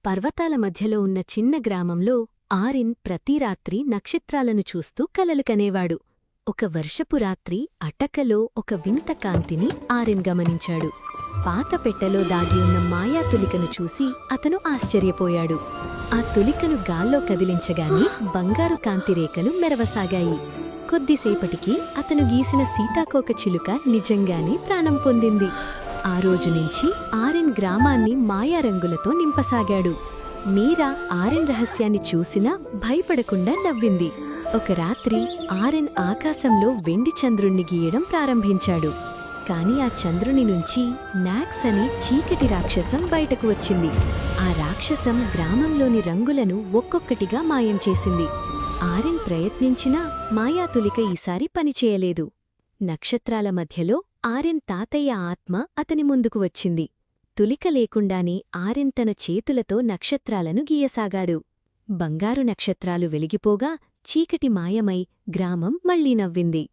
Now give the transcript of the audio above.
పర్వతాల మధ్యలో ఉన్న చిన్న గ్రామంలో ఆరిన్ ప్రతి రాత్రి నక్షత్రాలను చూస్తూ కలలు కనేవాడు. ఒక వర్షపు రాత్రి అటకలో ఒక వింత కాంతిని ఆరిన్ గమనించాడు. పాత పెట్టెలో దాగియున్న మాయా తులికను చూసి అతను ఆశ్చర్యపోయాడు. ఆ తులికను గాల్లో కదిలించగానే బంగారు కాంతిరేఖలు మెరవసాగాయి. కొద్దిసేపటికి అతను గీసిన సీతాకోక చిలుక నిజంగానే ప్రాణం పొందింది. ఆ రోజునుంచి ఆరిన్ గ్రామాన్ని మాయారంగులతో నింపసాగాడు. మీరా ఆరిన్ రహస్యాన్ని చూసినా భయపడకుండా నవ్వింది. ఒక రాత్రి ఆరిన్ ఆకాశంలో వెండి చంద్రుణ్ణి గీయడం ప్రారంభించాడు. కాని ఆ చంద్రుని నుంచి నాక్స్ అనే చీకటి రాక్షసం బయటకు వచ్చింది. ఆ రాక్షసం గ్రామంలోని రంగులను ఒక్కొక్కటిగా మాయం చేసింది. ఆరిన్ ప్రయత్నించినా మాయాతులిక ఈసారి పనిచేయలేదు. నక్షత్రాల మధ్యలో ఆరిన్ తాతయ్య ఆత్మ అతని ముందుకు వచ్చింది. తులిక లేకుండానే ఆరిన్ తన చేతులతో నక్షత్రాలను గీయసాగాడు. బంగారు నక్షత్రాలు వెలిగిపోగా చీకటి మాయమై గ్రామం మళ్లీ నవ్వింది.